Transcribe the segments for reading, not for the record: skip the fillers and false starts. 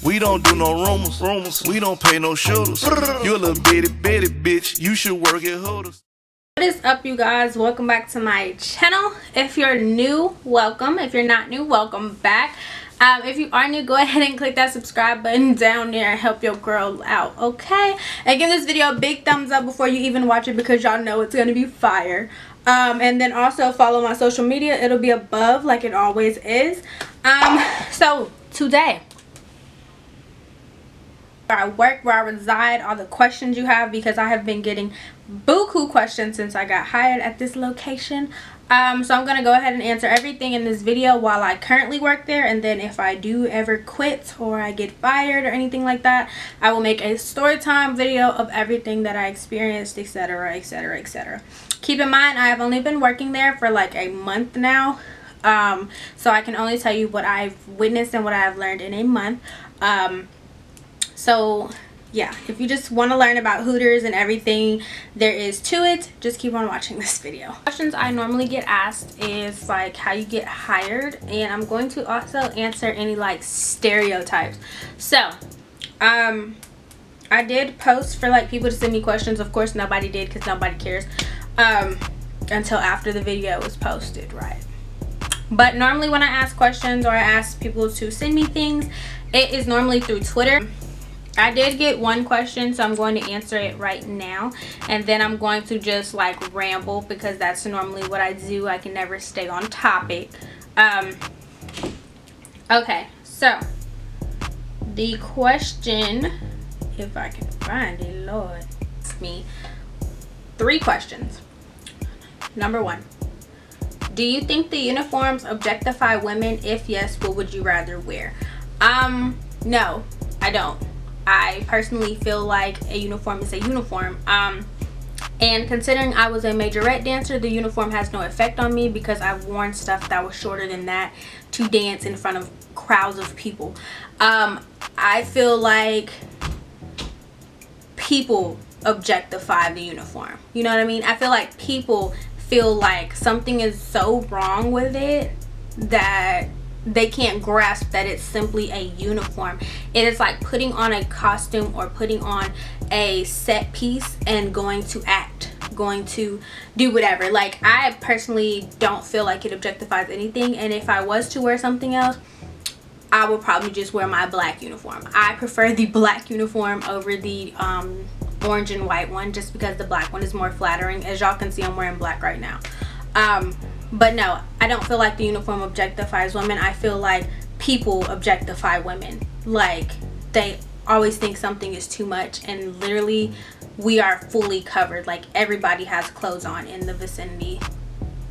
We don't do no rumors. We don't pay no shooters. You a little bitty bitch. You should work at Hooters. What is up, you guys? Welcome back to my channel. If you're new, welcome. If you're not new, welcome back. If you are new, go ahead and click that subscribe button down there and help your girl out, okay? And give this video a big thumbs up before you even watch it, because y'all know it's gonna be fire. And then also follow my social media. It'll be above like it always is. So today, where I work, where I reside, all the questions you have, because I have been getting buku questions since I got hired at this location. So I'm gonna go ahead and answer everything in this video while I currently work there, and then if I do ever quit or I get fired or anything like that, I will make a story time video of everything that I experienced, etc, etc, etc. Keep in mind, I have only been working there for like a month now, so I can only tell you what I've witnessed and what I've learned in a month. So yeah, if you just want to learn about Hooters and everything there is to it, just keep on watching this video. Questions I normally get asked is like how you get hired, and I'm going to also answer any like stereotypes. So I did post for like people to send me questions. Of course nobody did, because nobody cares until after the video was posted, right? But normally when I ask questions or I ask people to send me things, it is normally through Twitter. I did get one question, so I'm going to answer it right now, and then I'm going to just like ramble, because that's normally what I do. I can never stay on topic. Okay, so the question, if I can find it, Lord, it's me. 3 questions. Number 1, do you think the uniforms objectify women? If yes, what would you rather wear? No, I don't. I personally feel like a uniform is a uniform. And considering I was a majorette dancer, the uniform has no effect on me, because I've worn stuff that was shorter than that to dance in front of crowds of people. I feel like people objectify the uniform. You know what I mean? I feel like people feel like something is so wrong with it that they can't grasp that it's simply a uniform. It is like putting on a costume or putting on a set piece and going to act, going to do whatever. Like, I personally don't feel like it objectifies anything, and if I was to wear something else, I would probably just wear my black uniform. I prefer the black uniform over the orange and white one, just because the black one is more flattering. As y'all can see, I'm wearing black right now. But no, I don't feel like the uniform objectifies women. I feel like people objectify women. Like, they always think something is too much, and literally we are fully covered. Like, everybody has clothes on in the vicinity,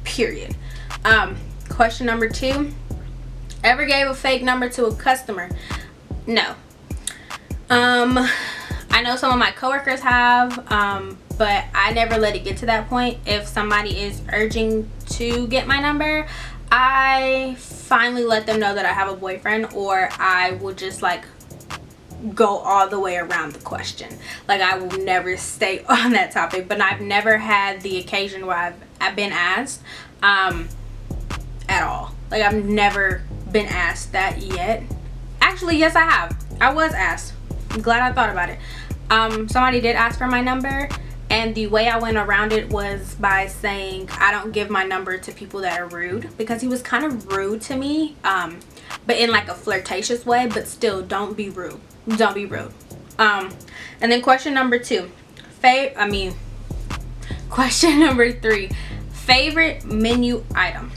period. Question number 2, ever gave a fake number to a customer? No. I know some of my coworkers have, but I never let it get to that point. If somebody is urging to get my number, I finally let them know that I have a boyfriend, or I will just like go all the way around the question. Like, I will never stay on that topic. But I've never had the occasion where I've been asked at all. Like, I've never been asked that yet. Actually, yes, I have. I was asked. I'm glad I thought about it. Somebody did ask for my number, and the way I went around it was by saying I don't give my number to people that are rude, because he was kind of rude to me, but in like a flirtatious way. But still, don't be rude. Don't be rude. And then question number 2, question number 3, favorite menu item.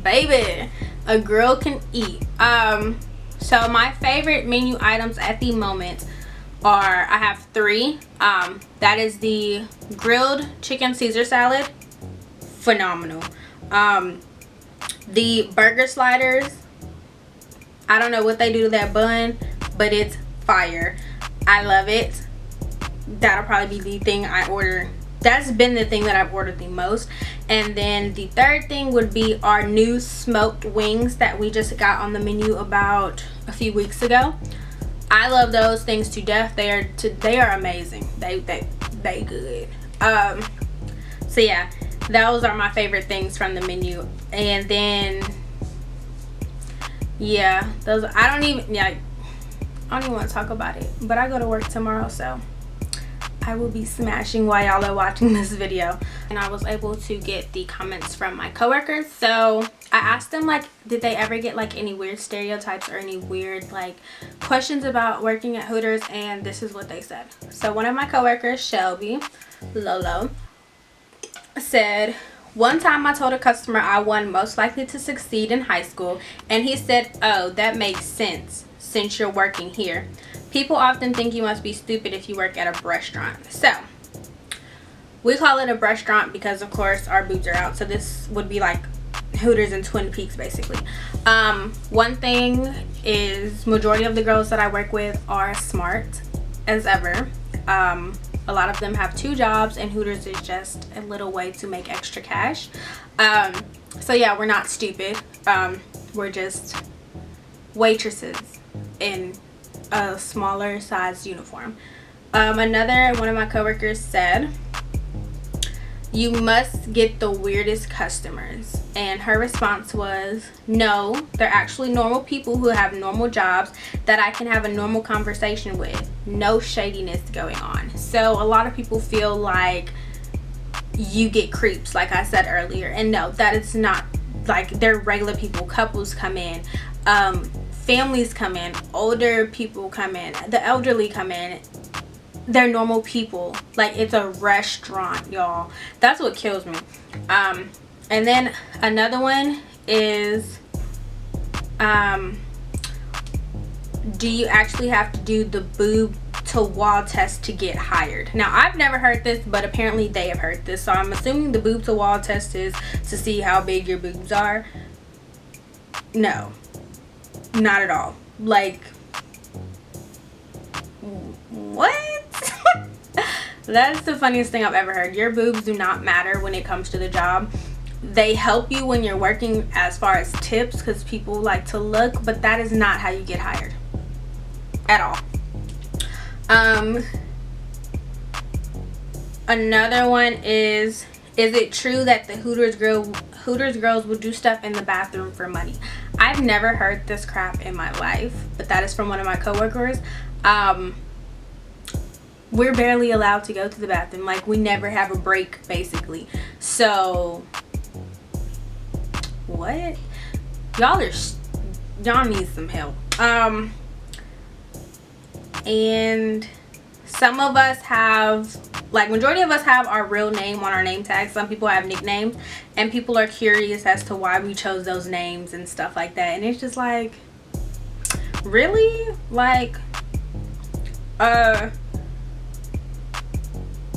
Baby, a girl can eat. So my favorite menu items at the moment are, I have 3. That is the grilled chicken Caesar salad, phenomenal. The burger sliders, I don't know what they do to that bun, but it's fire. I love it. That'll probably be the thing I order. That's been the thing that I've ordered the most. And then the 3rd thing would be our new smoked wings that we just got on the menu about a few weeks ago. I love those things to death. They are amazing. They good. So yeah, those are my favorite things from the menu. And then yeah, those, I don't even want to talk about it, but I go to work tomorrow, so I will be smashing while y'all are watching this video. And I was able to get the comments from my coworkers. So I asked them, like, did they ever get like any weird stereotypes or any weird like questions about working at Hooters, and this is what they said. So one of my coworkers, Shelby Lolo, said, one time I told a customer I won most likely to succeed in high school, and he said, oh, that makes sense since you're working here. People often think you must be stupid if you work at a restaurant. So we call it a restaurant because of course our boobs are out, so this would be like Hooters and Twin Peaks basically. One thing is, majority of the girls that I work with are smart as ever. A lot of them have 2 jobs, and Hooters is just a little way to make extra cash. So yeah, we're not stupid. We're just waitresses in a smaller size uniform. Another one of my coworkers said, you must get the weirdest customers, and her response was, no, they're actually normal people who have normal jobs that I can have a normal conversation with. No shadiness going on. So a lot of people feel like you get creeps, like I said earlier, and no, that is not, like, they're regular people. Couples come in, families come in, older people come in, the elderly come in. They're normal people. Like, it's a restaurant, y'all. That's what kills me. And then another one is, do you actually have to do the boob to wall test to get hired? Now, I've never heard this, but apparently they have heard this, so I'm assuming the boob to wall test is to see how big your boobs are. No, not at all. Like, what? That's the funniest thing I've ever heard. Your boobs do not matter when it comes to the job. They help you when you're working as far as tips, because people like to look, but that is not how you get hired at all. Another one is it true that the Hooters girls will do stuff in the bathroom for money? I've never heard this crap in my life, but that is from one of my coworkers. We're barely allowed to go to the bathroom. Like, we never have a break basically. So what? Y'all need some help. And some of us have, like, majority of us have our real name on our name tag. Some people have nicknames, and people are curious as to why we chose those names and stuff like that. And it's just like, really? Like,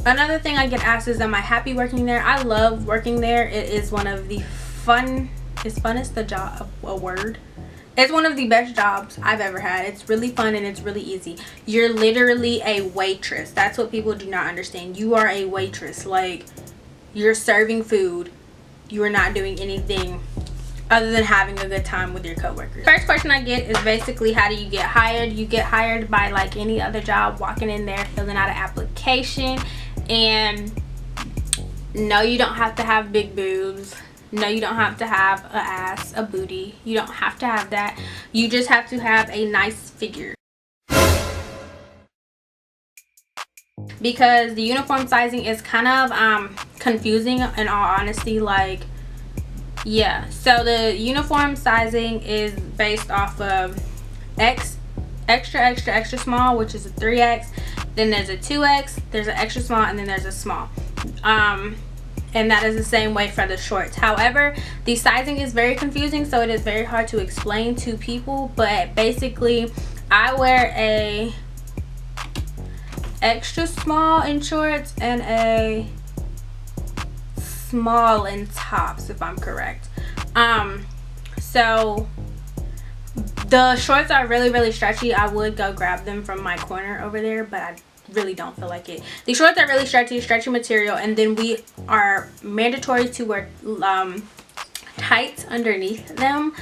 another thing I get asked is, am I happy working there? I love working there. It is one of the it's one of the best jobs I've ever had. It's really fun and it's really easy. You're literally a waitress. That's what people do not understand. You are a waitress. Like, you're serving food. You are not doing anything other than having a good time with your coworkers. First question I get is basically, how do you get hired? You get hired by like any other job, walking in there, filling out an application. And no, you don't have to have big boobs. No, you don't have to have an ass, a booty. You don't have to have that. You just have to have a nice figure. Because the uniform sizing is kind of confusing, in all honesty. Like, yeah, so the uniform sizing is based off of extra small, which is a 3X. Then there's a 2X, there's an extra small, and then there's a small. And that is the same way for the shorts. However, the sizing is very confusing, so it is very hard to explain to people. But basically, I wear a extra small in shorts and a small in tops, if I'm correct. So the shorts are really stretchy. I would go grab them from my corner over there, but I really don't feel like it. The shorts are really stretchy material, and then we are mandatory to wear tights underneath them.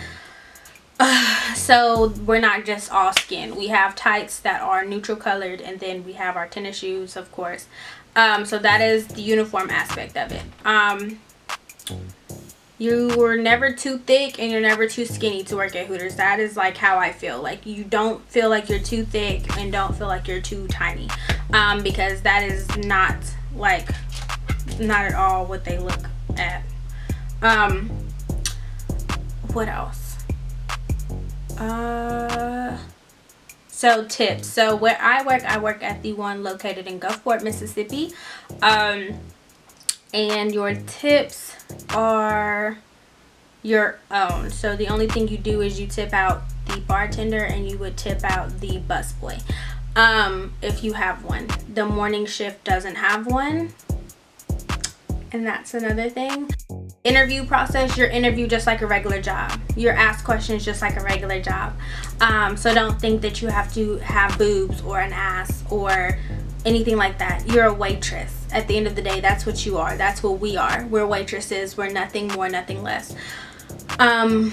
So we're not just all skin. We have tights that are neutral colored, and then we have our tennis shoes, of course. So that is the uniform aspect of it. You were never too thick and you're never too skinny to work at Hooters. That is like how I feel. Like, you don't feel like you're too thick and don't feel like you're too tiny, because that is not at all what they look at. What else? So tips. So where I work at the one located in Gulfport, Mississippi. And your tips are your own. So the only thing you do is you tip out the bartender and you would tip out the busboy, if you have one. The morning shift doesn't have one, and that's another thing. Interview process, you're interviewed just like a regular job. You're asked questions just like a regular job. So don't think that you have to have boobs or an ass or anything like that. You're a waitress. At the end of the day, that's what you are. That's what we are. We're waitresses. We're nothing more, nothing less. And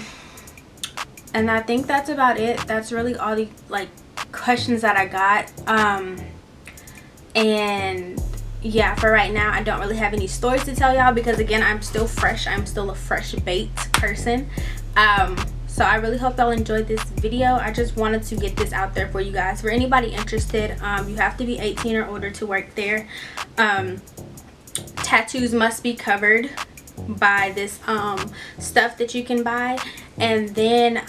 I think that's about it. That's really all the questions that I got. And yeah, for right now, I don't really have any stories to tell y'all because, again, I'm still fresh. I'm still a fresh baked person. So I really hope y'all enjoyed this video. I just wanted to get this out there for you guys. For anybody interested, you have to be 18 or older to work there. Tattoos must be covered by this stuff that you can buy, and then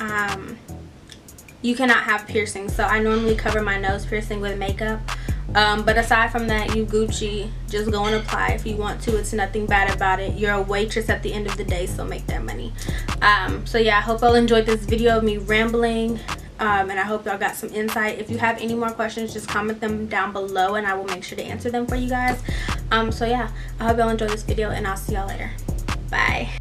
you cannot have piercings. So I normally cover my nose piercing with makeup, but aside from that, you Gucci. Just go and apply if you want to. It's nothing bad about it. You're a waitress at the end of the day, so make that money. So yeah, I hope y'all enjoyed this video of me rambling, and I hope y'all got some insight. If you have any more questions, just comment them down below and I will make sure to answer them for you guys. So yeah, I hope y'all enjoyed this video and I'll see y'all later. Bye.